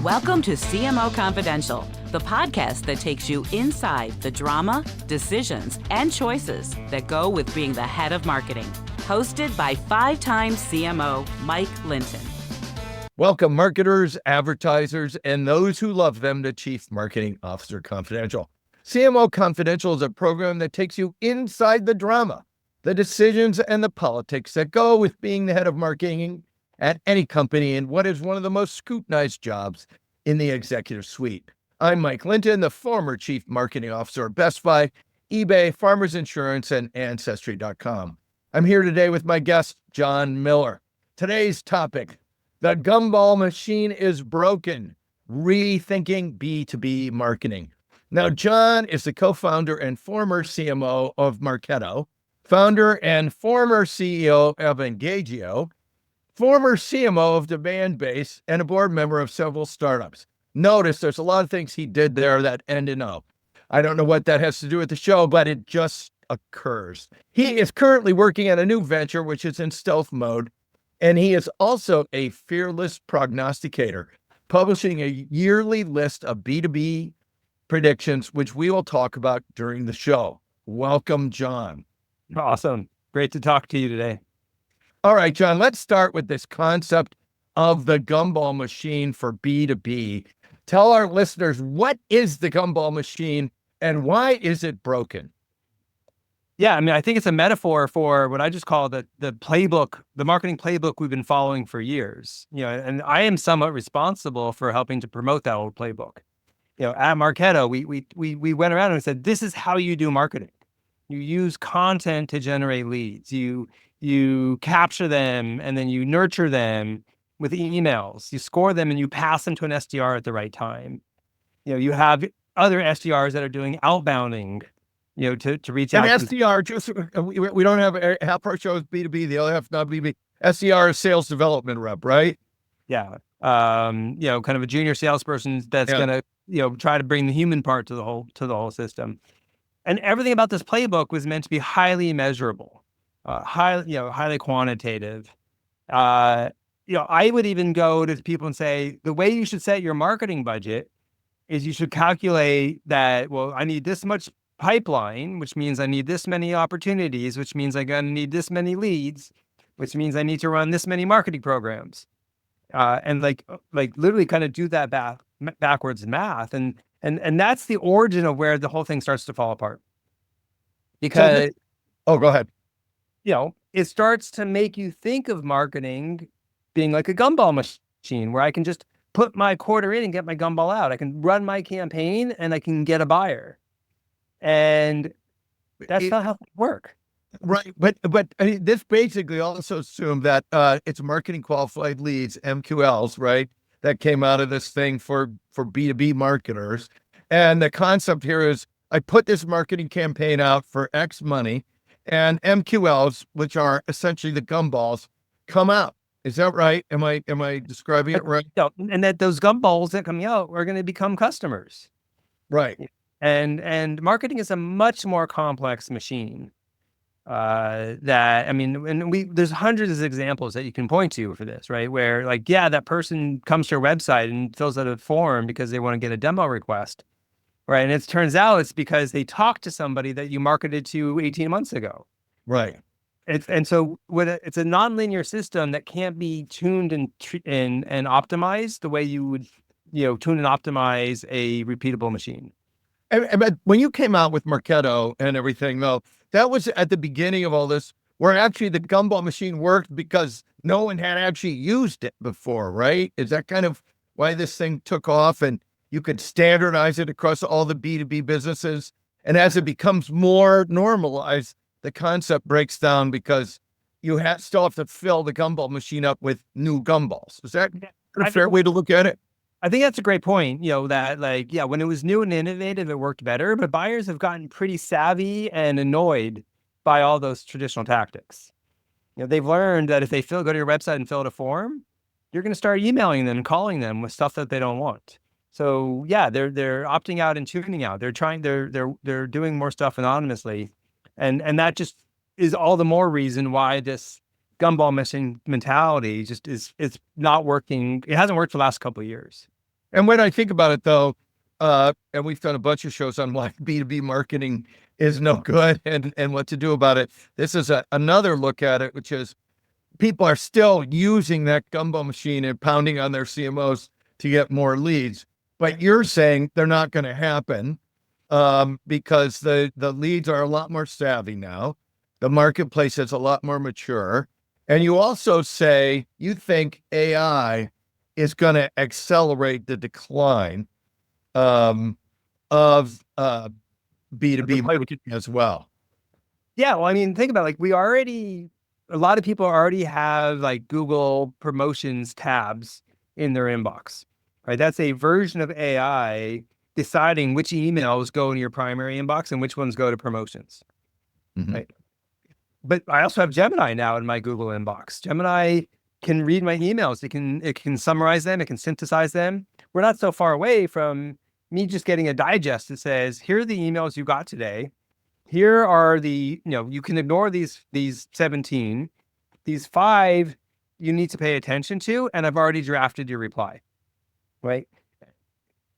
Welcome to CMO Confidential, the podcast that takes you inside the drama, decisions, and choices that go with being the head of marketing. Hosted by five-time CMO Mike Linton. Welcome, marketers, advertisers, and those who love them to Chief Marketing Officer Confidential. CMO Confidential is a program that takes you inside the drama, the decisions, and the politics that go with being the head of marketing at any company in what is one of the most scrutinized jobs in the executive suite. I'm Mike Linton, the former Chief Marketing Officer of Best Buy, eBay, Farmers Insurance, and Ancestry.com. I'm here today with my guest, Jon Miller. Today's topic: the Gumball machine is broken, rethinking B2B marketing. Now, Jon is the co-founder and former CMO of Marketo, founder and former CEO of Engagio, former CMO of Demandbase, and a board member of several startups. Notice there's a lot of things he did there that end in O. I don't know what that has to do with the show, but it just occurs. He is currently working on a new venture, which is in stealth mode, and he is also a fearless prognosticator, publishing a yearly list of B2B predictions, which we will talk about during the show. Welcome, Jon. Awesome. Great to talk to you today. All right, Jon, let's start with this concept of the Gumball machine for B2B. Tell our listeners, what is the Gumball machine and why is it broken? Yeah, I mean, I think it's a metaphor for what I just call the playbook, the marketing playbook we've been following for years. And I am somewhat responsible for helping to promote that old playbook. At Marketo, we went around and we said, this is how you do marketing. You use content to generate leads. You capture them and then you nurture them with emails. You score them and you pass them to an SDR at the right time. You have other SDRs that are doing outbounding, to reach out. And SDR, just we don't have half our show is B2B, the other half not B2B. SDR is sales development rep, right? Yeah. Kind of a junior salesperson that's gonna, try to bring the human part to the whole system. And everything about this playbook was meant to be highly measurable, highly quantitative. I would even go to people and say, the way you should set your marketing budget is you should calculate that, well, I need this much pipeline, which means I need this many opportunities, which means I'm going to need this many leads, which means I need to run this many marketing programs. And literally kind of do that backwards math. And that's the origin of where the whole thing starts to fall apart. Because, go ahead. It starts to make you think of marketing being like a gumball machine where I can just put my quarter in and get my gumball out. I can run my campaign and I can get a buyer. And that's not how things work. Right. But this basically also assumed that it's marketing qualified leads, MQLs, right? That came out of this thing for B2B marketers. And the concept here is I put this marketing campaign out for X money and MQLs, which are essentially the gumballs, come out. Is that right? Am I describing it right? And that those gumballs that come out are going to become customers. Right. And marketing is a much more complex machine. There's hundreds of examples that you can point to for this, right? Where that person comes to your website and fills out a form because they want to get a demo request, right? And it turns out it's because they talked to somebody that you marketed to 18 months ago. Right. So it's a nonlinear system that can't be tuned and optimized the way you would, tune and optimize a repeatable machine. But when you came out with Marketo and everything, though, that was at the beginning of all this, where actually the gumball machine worked because no one had actually used it before, right? Is that kind of why this thing took off and you could standardize it across all the B2B businesses? And as it becomes more normalized, the concept breaks down because you still have to fill the gumball machine up with new gumballs. Is that a fair way to look at it? I think that's a great point, that when it was new and innovative, it worked better, but buyers have gotten pretty savvy and annoyed by all those traditional tactics. They've learned that if they go to your website and fill out a form, you're going to start emailing them and calling them with stuff that they don't want. So they're opting out and tuning out. They're doing more stuff anonymously. And that just is all the more reason why this gumball machine mentality just it's not working. It hasn't worked for the last couple of years. And when I think about it, though, and we've done a bunch of shows on why B2B marketing is no good and what to do about it. This is another look at it, which is people are still using that Gumball machine and pounding on their CMOs to get more leads. But you're saying they're not going to happen because the leads are a lot more savvy now. The marketplace is a lot more mature. And you also say you think AI is going to accelerate the decline of B2B marketing as well. Yeah, well, I mean, think about it, like a lot of people already have like Google promotions tabs in their inbox, right? That's a version of AI deciding which emails go in your primary inbox and which ones go to promotions, right? But I also have Gemini now in my Google inbox. Gemini can read my emails. It can summarize them. It can synthesize them. We're not so far away from me just getting a digest that says, here are the emails you got today. Here are you can ignore these 17. These 5 you need to pay attention to, and I've already drafted your reply, right?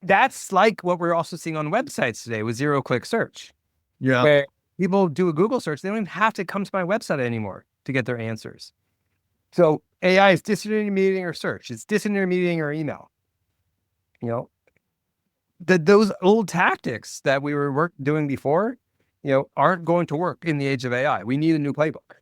That's like what we're also seeing on websites today with zero-click search. Yeah. Where people do a Google search, they don't even have to come to my website anymore to get their answers. So AI is disintermediating our search. It's disintermediating our email. Those old tactics that we were doing before, aren't going to work in the age of AI. We need a new playbook.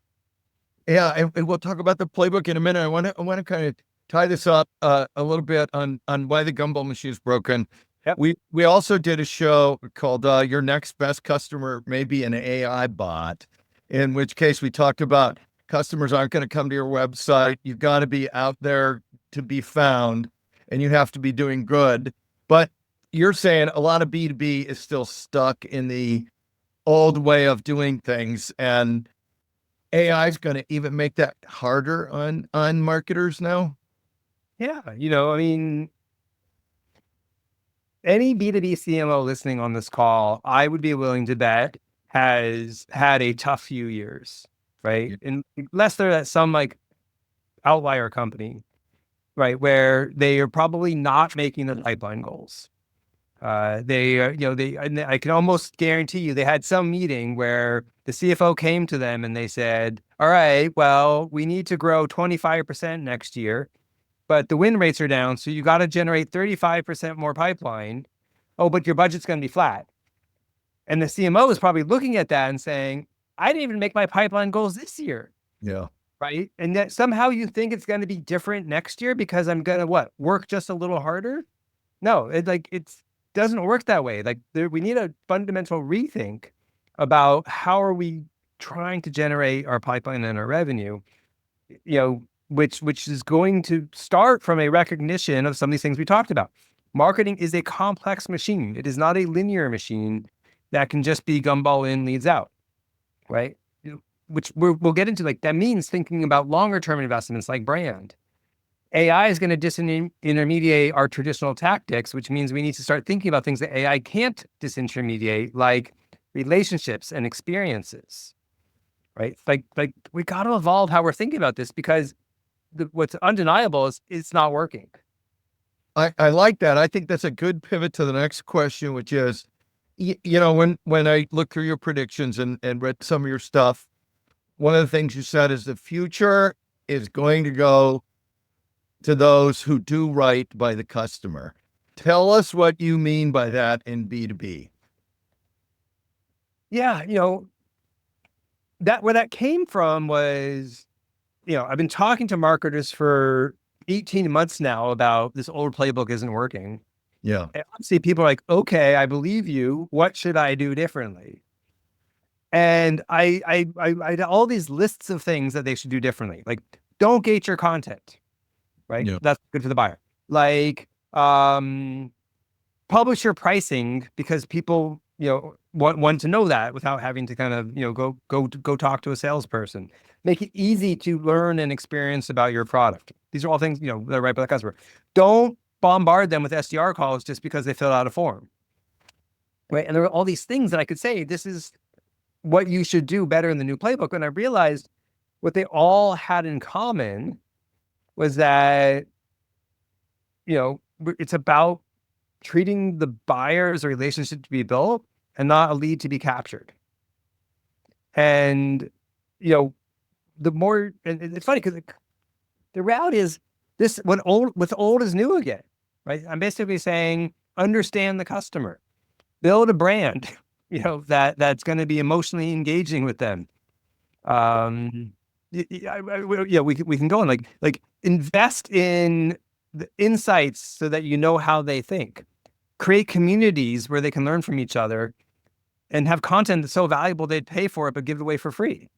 Yeah, and we'll talk about the playbook in a minute. I want to kind of tie this up a little bit on why the Gumball machine is broken. Yep. We also did a show called Your Next Best Customer May Be an AI Bot, in which case we talked about customers aren't going to come to your website. You've got to be out there to be found, and you have to be doing good. But you're saying a lot of B2B is still stuck in the old way of doing things, and AI is going to even make that harder on marketers now. Yeah, I mean, any B2B CMO listening on this call, I would be willing to bet has had a tough few years, right? And unless they're at some like outlier company, right, where they are probably not making the pipeline goals. I can almost guarantee you they had some meeting where the CFO came to them and they said, all right, well, we need to grow 25% next year, but the win rates are down. So you got to generate 35% more pipeline. Oh, but your budget's going to be flat. And the CMO is probably looking at that and saying, I didn't even make my pipeline goals this year. Yeah. Right. And that somehow you think it's going to be different next year because I'm going to work just a little harder. No, it's doesn't work that way. We need a fundamental rethink about how are we trying to generate our pipeline and our revenue, which is going to start from a recognition of some of these things we talked about. Marketing is a complex machine. It is not a linear machine that can just be gumball in, leads out, right? Which we'll get into. That means thinking about longer term investments like brand. AI is going to disintermediate our traditional tactics, which means we need to start thinking about things that AI can't disintermediate, like relationships and experiences, right? Like we got to evolve how we're thinking about this because what's undeniable is it's not working. I like that. I think that's a good pivot to the next question, which is, when I look through your predictions and read some of your stuff, one of the things you said is the future is going to go to those who do right by the customer. Tell us what you mean by that in B2B. Yeah, where that came from was, I've been talking to marketers for 18 months now about this old playbook isn't working. Yeah. And obviously people are like, okay, I believe you. What should I do differently? And I had all these lists of things that they should do differently. Like, don't gate your content. Right? Yeah. That's good for the buyer. Like, publish your pricing because people, want to know that without having to kind of, go talk to a salesperson. Make it easy to learn and experience about your product. These are all things, that are right by the customer. Don't bombard them with SDR calls just because they filled out a form. Right? And there are all these things that I could say, this is what you should do better in the new playbook. And I realized what they all had in common was that, it's about treating the buyer as a relationship to be built and not a lead to be captured. And, the more, and it's funny because the reality is what's old is new again, right? I'm basically saying, understand the customer, build a brand, that's going to be emotionally engaging with them. We can go on like invest in the insights so that you know how they think, create communities where they can learn from each other, and have content that's so valuable they'd pay for it but give it away for free.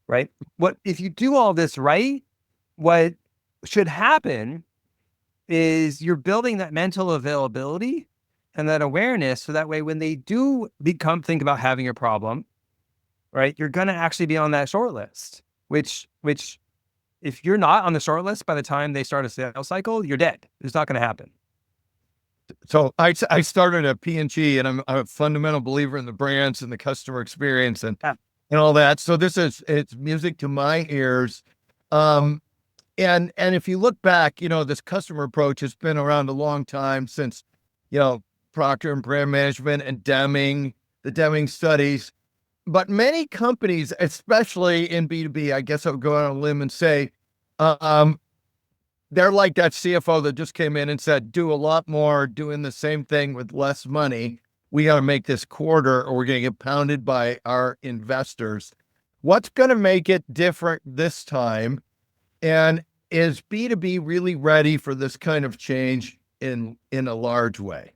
Right? What if you do all this right? What should happen is you're building that mental availability and that awareness, so that way when they do think about having a problem, right, you're going to actually be on that short list. Which if you're not on the short list by the time they start a sales cycle, you're dead. It's not going to happen. So I started at P&G, and I'm a fundamental believer in the brands and the customer experience and all that. So it's music to my ears. And if you look back, this customer approach has been around a long time, since, Procter and Brand Management and the Deming studies. But many companies, especially in B2B, I guess I would go on a limb and say, they're like that CFO that just came in and said, do a lot more, doing the same thing with less money. We got to make this quarter or we're going to get pounded by our investors. What's going to make it different this time? And is B2B really ready for this kind of change in a large way?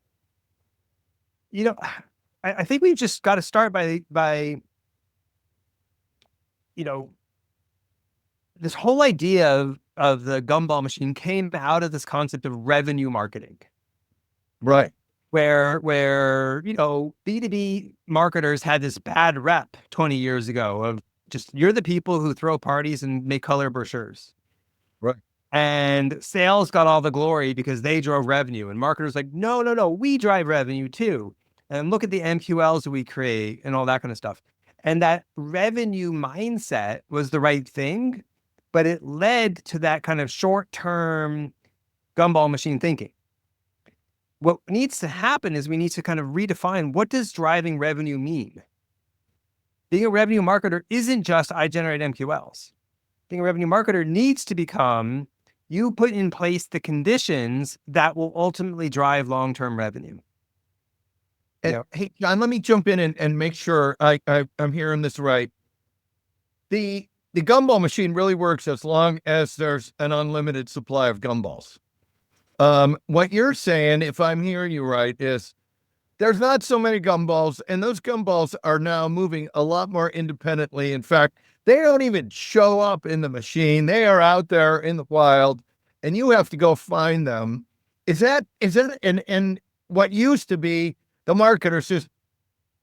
I think we've just got to start by this whole idea of the gumball machine came out of this concept of revenue marketing. Right. Where B2B marketers had this bad rep 20 years ago of just, you're the people who throw parties and make color brochures. Right. And sales got all the glory because they drove revenue, and marketers like, no, we drive revenue too. And look at the MQLs we create and all that kind of stuff. And that revenue mindset was the right thing, but it led to that kind of short-term gumball machine thinking. What needs to happen is we need to kind of redefine, what does driving revenue mean? Being a revenue marketer isn't just, I generate MQLs. Being a revenue marketer needs to become, you put in place the conditions that will ultimately drive long-term revenue. Hey, John, let me jump in and make sure I'm hearing this right. The gumball machine really works as long as there's an unlimited supply of gumballs. What you're saying, if I'm hearing you right, is there's not so many gumballs, and those gumballs are now moving a lot more independently. In fact, they don't even show up in the machine. They are out there in the wild, and you have to go find them. Is that and what used to be the marketers just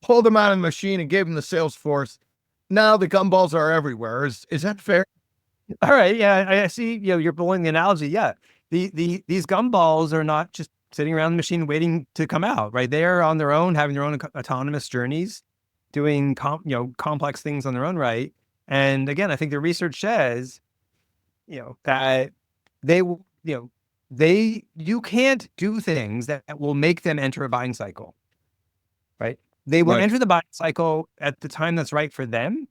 pulled them out of the machine and gave them the sales force. Now the gumballs are everywhere. Is that fair? All right. Yeah, I see. You're pulling the analogy. Yeah. These gumballs are not just sitting around the machine waiting to come out, right? They are on their own, having their own autonomous journeys, doing complex things on their own right. And again, I think the research says, that you can't do things that will make them enter a buying cycle, right? They will enter the buying cycle at the time that's right for them.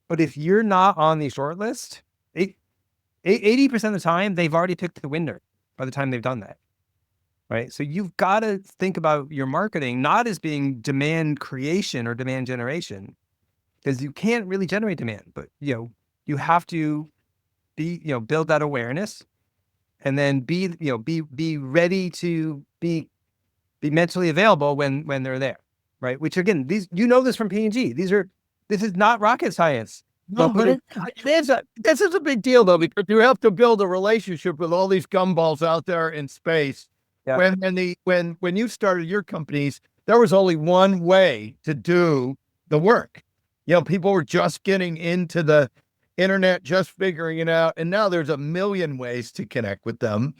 But if you're not on the short list, 80% of the time, they've already picked the winner by the time they've done that, right? So you've got to think about your marketing not as being demand creation or demand generation, because you can't really generate demand, but you have to build that awareness, and then be ready to be mentally available when they're there, right? Which again, this from P&G. This is not rocket science. No, but this is a big deal though, because you have to build a relationship with all these gumballs out there in space. Yeah. When you started your companies, there was only one way to do the work. People were just getting into the internet, just figuring it out, and now there's a million ways to connect with them.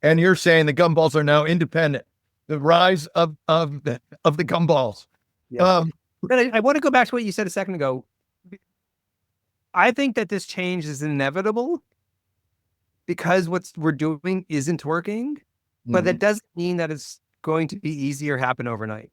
And you're saying the gumballs are now independent. The rise of the gumballs. Yeah. I want to go back to what you said a second ago. I think that this change is inevitable because what we're doing isn't working. but that doesn't mean that it's going to be easy or happen overnight.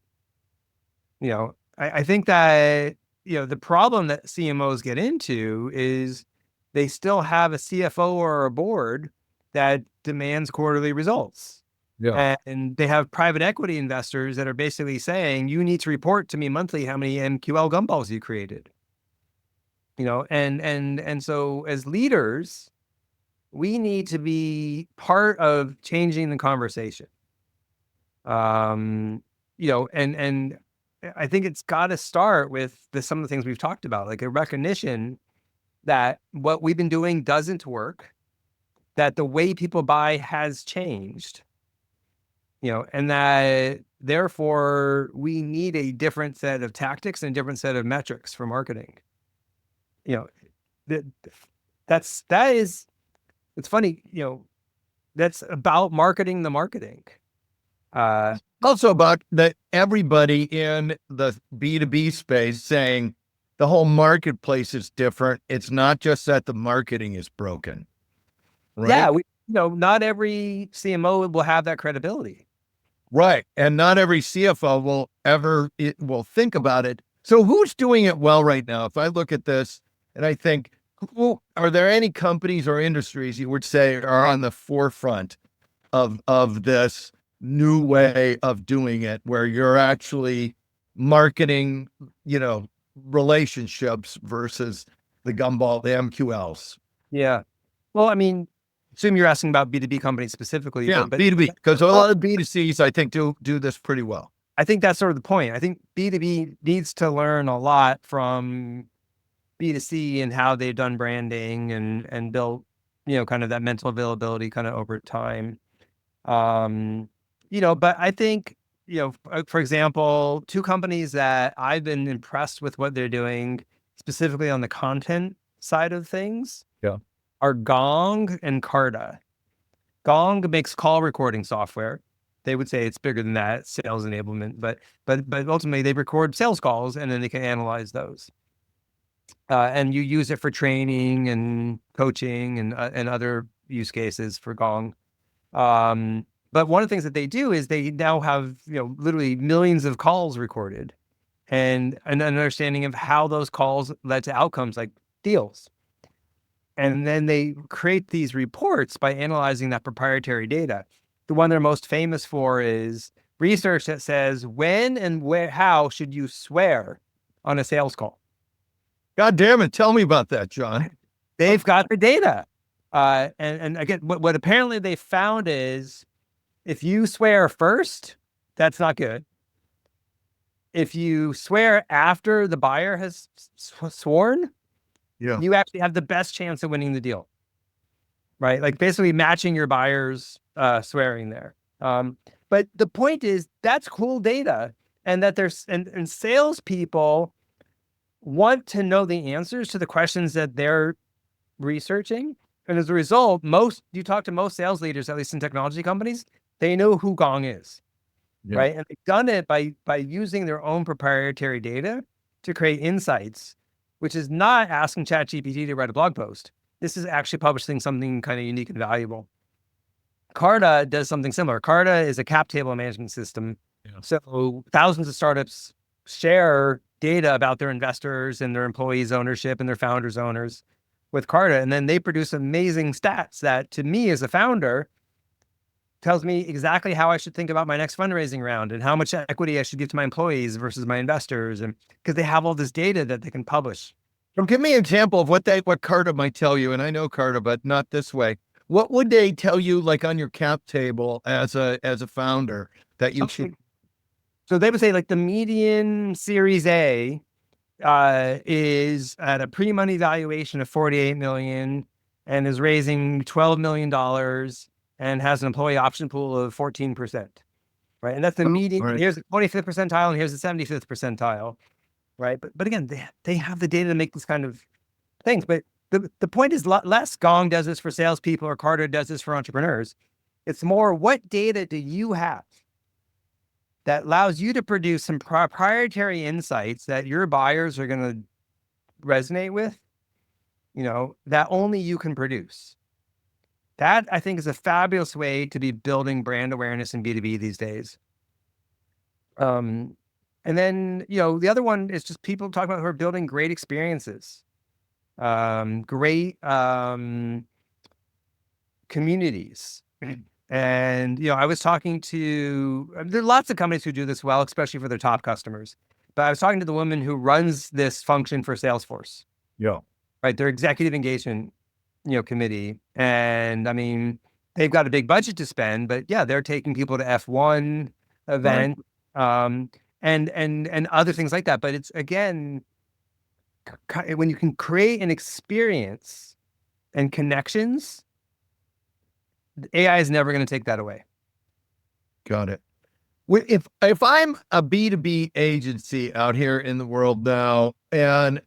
I think that, the problem that CMOs get into is they still have a CFO or a board that demands quarterly results. Yeah. And they have private equity investors that are basically saying, you need to report to me monthly how many MQL gumballs you created. And so as leaders, we need to be part of changing the conversation. And I think it's got to start with some of the things we've talked about, like a recognition that what we've been doing doesn't work, that the way people buy has changed, and that therefore we need a different set of tactics and a different set of metrics for marketing. It's funny, that's about marketing the marketing. Also about that everybody in the B2B space saying the whole marketplace is different. It's not just that the marketing is broken. Right? Yeah, not every CMO will have that credibility. Right. And not every CFO will think about it. So who's doing it well right now? If I look at this and I think, are there any companies or industries you would say are on the forefront of this new way of doing it, where you're actually marketing, relationships versus the gumball, the MQLs? Yeah. Well, I mean, assume you're asking about B2B companies specifically. Yeah, but B2B, because a lot of B2Cs, I think, do this pretty well. I think that's sort of the point. I think B2B needs to learn a lot from B2C and how they've done branding and built, kind of that mental availability kind of over time. But I think, for example, two companies that I've been impressed with what they're doing specifically on the content side of things are Gong and Carta. Gong makes call recording software. They would say it's bigger than that, sales enablement, but ultimately they record sales calls and then they can analyze those. And you use it for training and coaching and other use cases for Gong. But one of the things that they do is they now have, literally millions of calls recorded and an understanding of how those calls led to outcomes like deals. And then they create these reports by analyzing that proprietary data. The one they're most famous for is research that says when and how should you swear on a sales call? God damn it. Tell me about that, John. They've got the data. And again, what apparently they found is if you swear first, that's not good. If you swear after the buyer has sworn, you actually have the best chance of winning the deal, right? Like basically matching your buyer's swearing there. But the point is that's cool data, and that there's and salespeople want to know the answers to the questions that they're researching. And as a result, you talk to most sales leaders, at least in technology companies, they know who Gong is, right? And they've done it by using their own proprietary data to create insights, which is not asking ChatGPT to write a blog post. This is actually publishing something kind of unique and valuable. Carta does something similar. Carta is a cap table management system. So thousands of startups share data about their investors and their employees' ownership and their founders' owners with Carta. And then they produce amazing stats that, to me as a founder, tells me exactly how I should think about my next fundraising round and how much equity I should give to my employees versus my investors. And because they have all this data that they can publish. So give me an example of what Carta might tell you. And I know Carta, but not this way. What would they tell you, like on your cap table as a founder, that you should? So they would say like the median Series A is at a pre-money valuation of 48 million and is raising $12 million and has an employee option pool of 14%, right? And that's the median. Right. Here's the 25th percentile and here's the 75th percentile, right? But again, they have the data to make this kind of things. But the point is less Gong does this for salespeople or Carta does this for entrepreneurs. It's more, what data do you have that allows you to produce some proprietary insights that your buyers are going to resonate with, that only you can produce. That, I think, is a fabulous way to be building brand awareness in B2B these days. And then, the other one is just people talking about who are building great experiences, great communities. And, I was talking to, there are lots of companies who do this well, especially for their top customers. But I was talking to the woman who runs this function for Salesforce. Yeah. Right. Their executive engagement, committee. And I mean, they've got a big budget to spend, but yeah, they're taking people to F1 event, and other things like that. But it's, again, when you can create an experience and connections, AI is never going to take that away. Got it. If I'm a B2B agency out here in the world now, and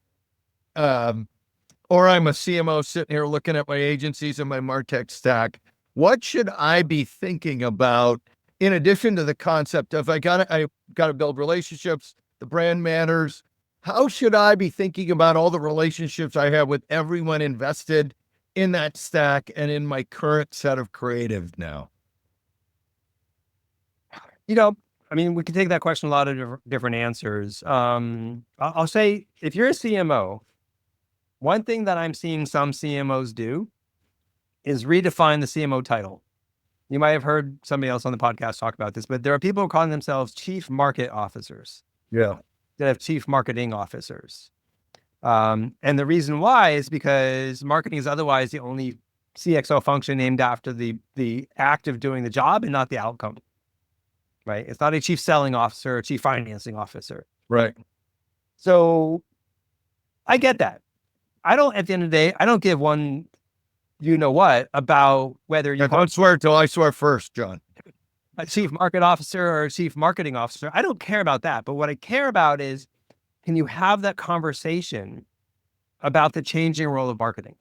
or I'm a CMO sitting here looking at my agencies and my MarTech stack, what should I be thinking about in addition to the concept of I gotta build relationships, the brand matters? How should I be thinking about all the relationships I have with everyone invested in that stack and in my current set of creative now? I mean, we can take that question a lot of different answers. I'll say, if you're a CMO, one thing that I'm seeing some CMOs do is redefine the CMO title. You might have heard somebody else on the podcast talk about this, but there are people calling themselves chief market officers. Yeah. That have chief marketing officers. And the reason why is because marketing is otherwise the only CXO function named after the act of doing the job and not the outcome. Right? It's not a chief selling officer or chief financing officer. Right. So I get that. At the end of the day, I don't give one, what about whether you don't swear till I swear first, John. A chief market officer or a chief marketing officer. I don't care about that. But what I care about is, can you have that conversation about the changing role of marketing?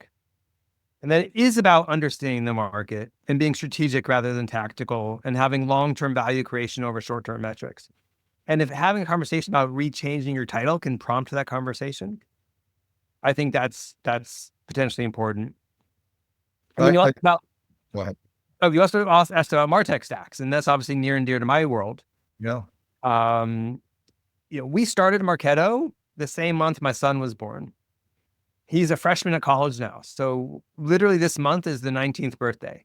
And that it is about understanding the market and being strategic rather than tactical, and having long-term value creation over short-term metrics. And if having a conversation about rechanging your title can prompt that conversation, I think that's potentially important. And then you asked about, go ahead. You also asked about MarTech stacks, and that's obviously near and dear to my world. Yeah. We started Marketo the same month my son was born. He's a freshman at college now. So literally this month is the 19th birthday.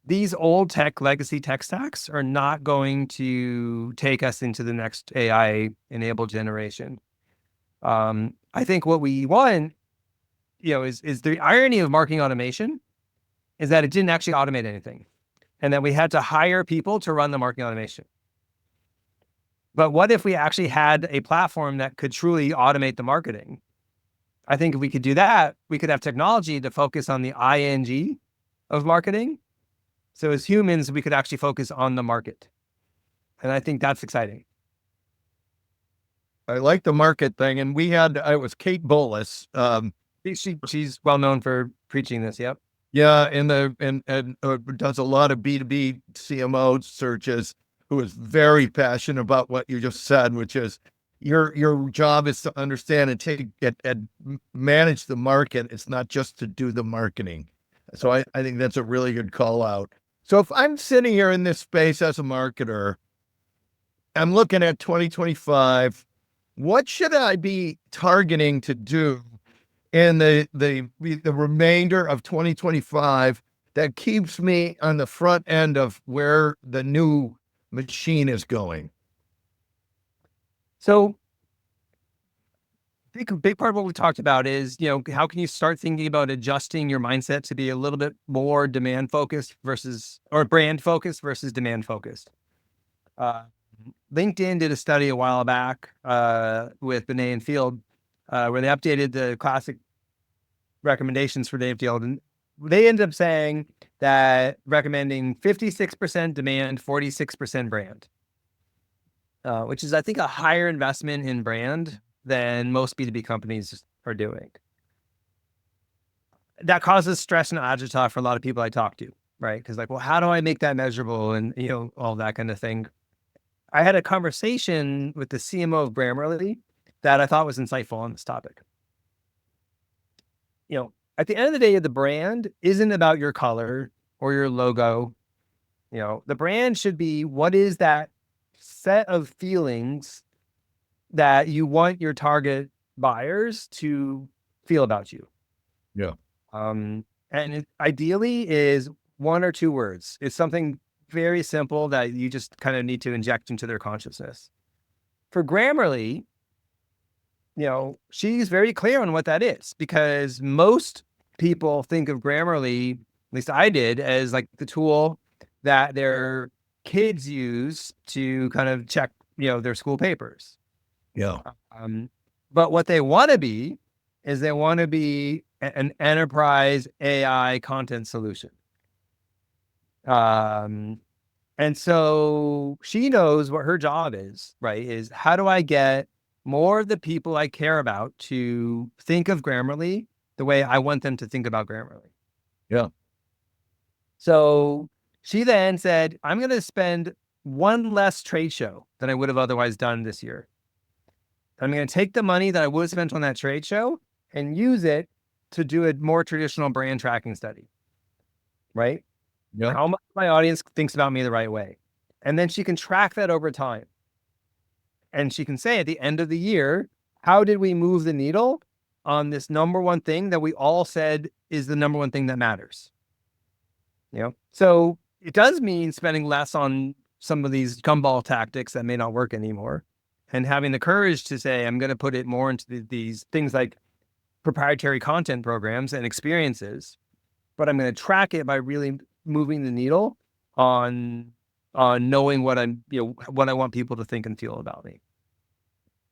These old legacy tech stacks are not going to take us into the next AI-enabled generation. I think what we want, is the irony of marketing automation is that it didn't actually automate anything, and that we had to hire people to run the marketing automation. But what if we actually had a platform that could truly automate the marketing? I think if we could do that, we could have technology to focus on the ING of marketing. So as humans, we could actually focus on the market. And I think that's exciting. I like the market thing. And it was Kate Bolus. She's well known for preaching this. Yep. Yeah. And does a lot of B2B CMO searches, who is very passionate about what you just said, which is your job is to understand and take it and manage the market. It's not just to do the marketing. So I think that's a really good call out. So if I'm sitting here in this space as a marketer, I'm looking at 2025, what should I be targeting to do in the remainder of 2025 that keeps me on the front end of where the new machine is going? So I think a big part of what we talked about is, how can you start thinking about adjusting your mindset to be a little bit more demand focused or brand focused versus demand focused. LinkedIn did a study a while back with Benet and Field where they updated the classic recommendations for Benet and Field, and they ended up saying that recommending 56% demand, 46% brand, which is, I think, a higher investment in brand than most B2B companies are doing. That causes stress and agita for a lot of people I talk to, right? Because well, how do I make that measurable, and all that kind of thing. I had a conversation with the CMO of Grammarly that I thought was insightful on this topic. at the end of the day, the brand isn't about your color or your logo. The brand should be, what is that set of feelings that you want your target buyers to feel about you? Yeah. And it ideally is one or two words. It's something very simple that you just kind of need to inject into their consciousness. For Grammarly, she's very clear on what that is, because most people think of Grammarly, at least I did, as like the tool that their kids use to kind of check, their school papers. Yeah. But what they want to be is they want to be an enterprise AI content solution. And so she knows what her job is, right? Is how do I get more of the people I care about to think of Grammarly the way I want them to think about Grammarly? Yeah. So she then said, I'm going to spend one less trade show than I would have otherwise done this year. I'm going to take the money that I would have spent on that trade show and use it to do a more traditional brand tracking study, right? Yeah. How much my audience thinks about me the right way. And then she can track that over time. And she can say at the end of the year, how did we move the needle on this number one thing that we all said is the number one thing that matters? So it does mean spending less on some of these gumball tactics that may not work anymore, and having the courage to say, I'm going to put it more into these things like proprietary content programs and experiences, but I'm going to track it by really moving the needle on knowing what what I want people to think and feel about me.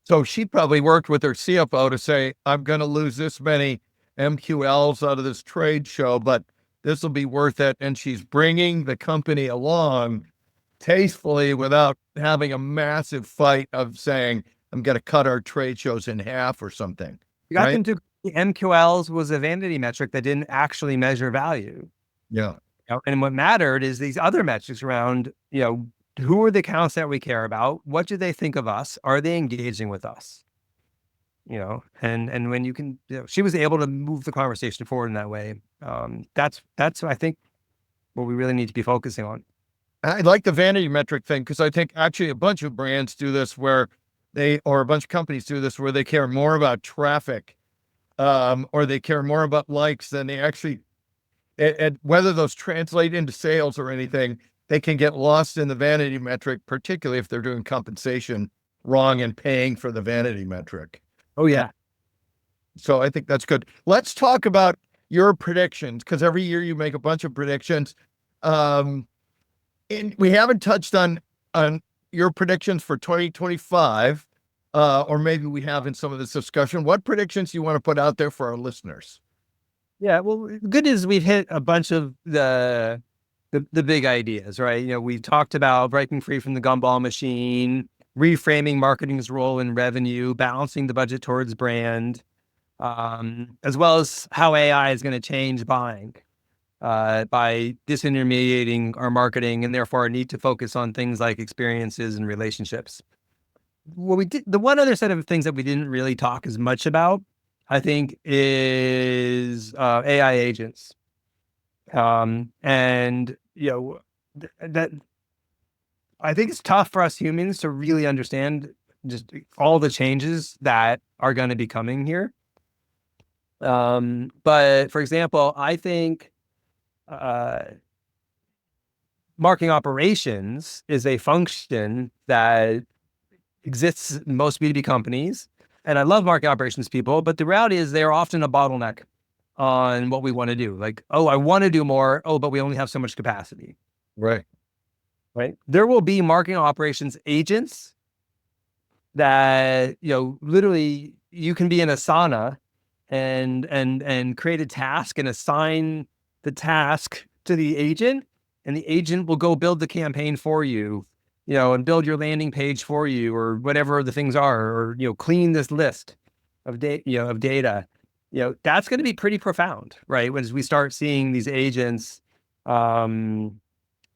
So she probably worked with her CFO to say, I'm going to lose this many MQLs out of this trade show, but this will be worth it. And she's bringing the company along tastefully without having a massive fight of saying, I'm going to cut our trade shows in half or something. You got them to MQLs was a vanity metric that didn't actually measure value. Yeah. And what mattered is these other metrics around, who are the accounts that we care about? What do they think of us? Are they engaging with us? And when you can, she was able to move the conversation forward in that way. That's I think what we really need to be focusing on. I like the vanity metric thing, because I think actually a bunch of brands do this or a bunch of companies do this where they care more about traffic, or they care more about likes than they actually, and whether those translate into sales or anything, they can get lost in the vanity metric, particularly if they're doing compensation wrong and paying for the vanity metric. Oh, yeah. So I think that's good. Let's talk about your predictions, because every year you make a bunch of predictions. And we haven't touched on your predictions for 2025, or maybe we have in some of this discussion. What predictions do you want to put out there for our listeners? Yeah, well, good news, we've hit a bunch of the big ideas, right? We've talked about breaking free from the gumball machine, reframing marketing's role in revenue, balancing the budget towards brand, as well as how AI is going to change buying by disintermediating our marketing, and therefore our need to focus on things like experiences and relationships. What we did, the one other set of things that we didn't really talk as much about, I think, is AI agents. And that I think it's tough for us humans to really understand just all the changes that are going to be coming here. But for example, I think marketing operations is a function that exists in most B2B companies. And I love marketing operations people, but the reality is they're often a bottleneck on what we want to do. Like, oh, I want to do more. Oh, but we only have so much capacity. Right. There will be marketing operations agents that, literally you can be in Asana and create a task and assign the task to the agent, and the agent will go build the campaign for you, and build your landing page for you, or whatever the things are, or, clean this list of data. That's going to be pretty profound, right? As we start seeing these agents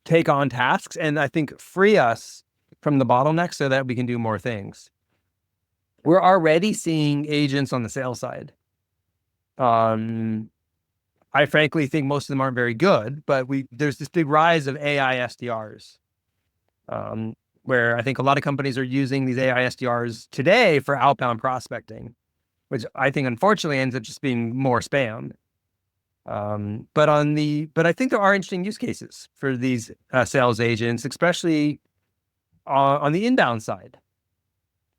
take on tasks, and I think free us from the bottlenecks so that we can do more things. We're already seeing agents on the sales side. I frankly think most of them aren't very good, but there's this big rise of AI SDRs, where I think a lot of companies are using these AI SDRs today for outbound prospecting, which I think unfortunately ends up just being more spam. But I think there are interesting use cases for these sales agents, especially on the inbound side,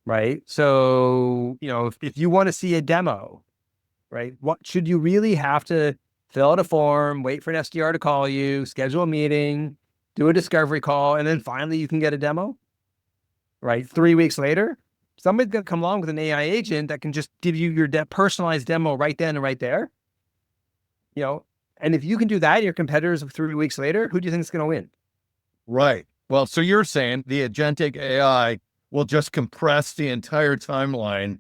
right? So, if you want to see a demo, right, what should you really have to fill out a form, wait for an SDR to call you, schedule a meeting, do a discovery call, and then finally you can get a demo, right? 3 weeks later, somebody's going to come along with an AI agent that can just give you your personalized demo right then and right there. And if you can do that, your competitors 3 weeks later, who do you think is going to win? Right. Well, so you're saying the agentic AI will just compress the entire timeline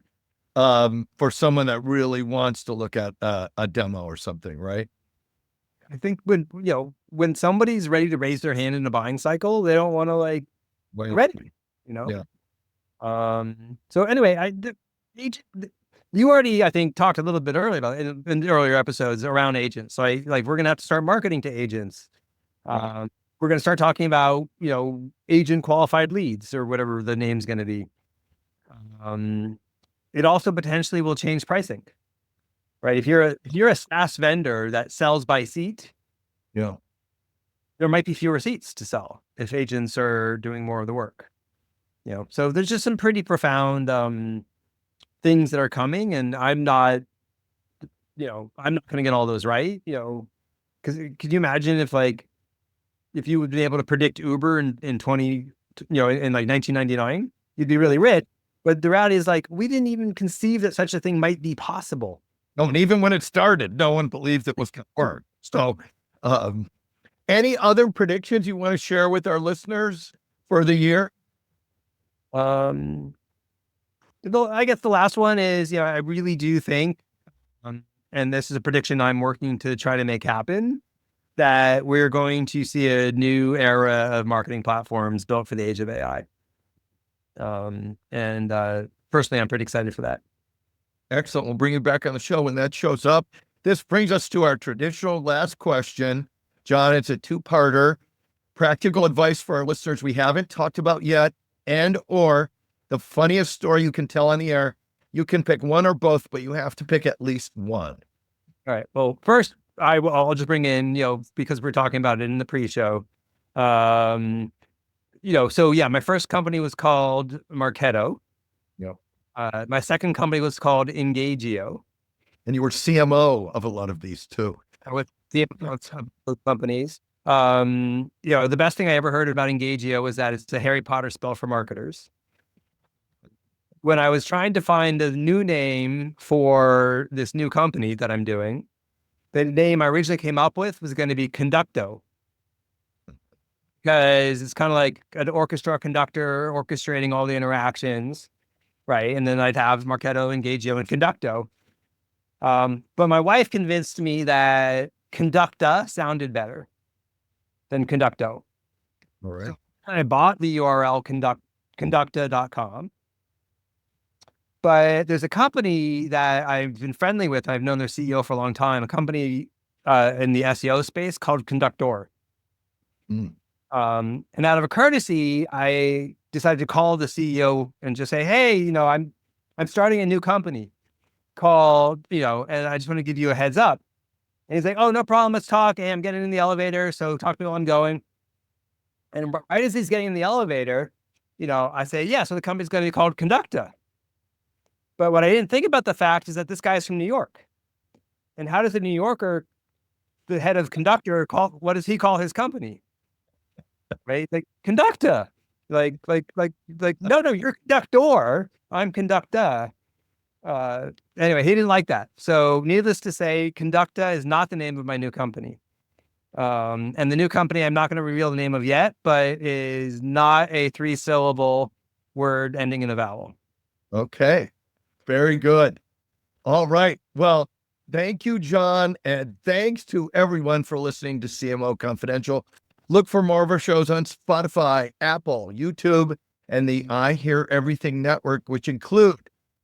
for someone that really wants to look at a demo or something, right? I think when somebody's ready to raise their hand in the buying cycle, they don't want to Wait. ready, Yeah. So anyway, you already, I think, talked a little bit earlier about in earlier episodes around agents. So we're going to have to start marketing to agents. We're going to start talking about, agent qualified leads or whatever the name's going to be. It also potentially will change pricing, right? If you're a SaaS vendor that sells by seat, Yeah. there might be fewer seats to sell if agents are doing more of the work. So there's just some pretty profound things that are coming, and I'm not going to get all those right. Because could you imagine if you would be able to predict Uber in 1999, you'd be really rich. But the reality is we didn't even conceive that such a thing might be possible. No, and even when it started, no one believed it was going to work. So, any other predictions you want to share with our listeners for the year? I guess the last one is, I really do think, and this is a prediction I'm working to try to make happen, that we're going to see a new era of marketing platforms built for the age of AI. Personally, I'm pretty excited for that. Excellent. We'll bring you back on the show when that shows up. This brings us to our traditional last question. Jon, it's a two-parter. Practical advice for our listeners we haven't talked about yet, or the funniest story you can tell on the air. You can pick one or both, but you have to pick at least one. All right. Well, first, I'll just bring in, because we're talking about it in the pre-show. So yeah, my first company was called Marketo. Yep. My second company was called Engagio. And you were CMO of a lot of these too. I was CMO of both companies. The best thing I ever heard about Engagio was that it's a Harry Potter spell for marketers. When I was trying to find a new name for this new company that I'm doing, the name I originally came up with was going to be Conducto, because it's kind of like an orchestra conductor orchestrating all the interactions, right? And then I'd have Marketo, Engagio, and Conducto. But my wife convinced me that Conducta sounded better than Conducto. All right. So I bought the URL conducta.com. But there's a company that I've been friendly with. I've known their CEO for a long time, a company in the SEO space called Conductor. And out of a courtesy, I decided to call the CEO and just say, hey, I'm starting a new company called, and I just want to give you a heads up. And he's like, oh, no problem. Let's talk. Hey, I'm getting in the elevator. So talk to me while I'm going. And right as he's getting in the elevator, I say, yeah, so the company's going to be called Conducta. But what I didn't think about the fact is that this guy's from New York. And how does a New Yorker, the head of Conductor, what does he call his company? Right? Like Conducta. No, you're Conductor. I'm Conducta. Anyway, he didn't like that. So needless to say, Conducta is not the name of my new company. And the new company, I'm not going to reveal the name of yet, but is not a 3-syllable word ending in a vowel. Okay. Very good. All right. Well, thank you, Jon. And thanks to everyone for listening to CMO Confidential. Look for more of our shows on Spotify, Apple, YouTube, and the I Hear Everything network, which include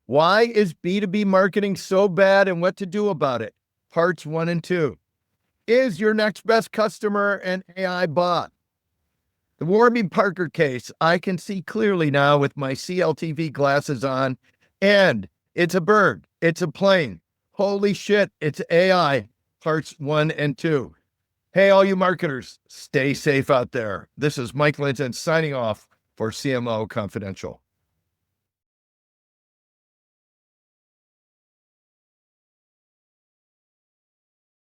Why is B2B Marketing So Bad and What to Do About It? Parts 1 and 2. is your next best customer an AI bot? The Warby Parker case, I can see clearly now with my CLTV glasses on, and it's a bird, it's a plane. Holy shit, it's AI, parts 1 and 2. Hey, all you marketers, stay safe out there. This is Mike Linton signing off for CMO Confidential.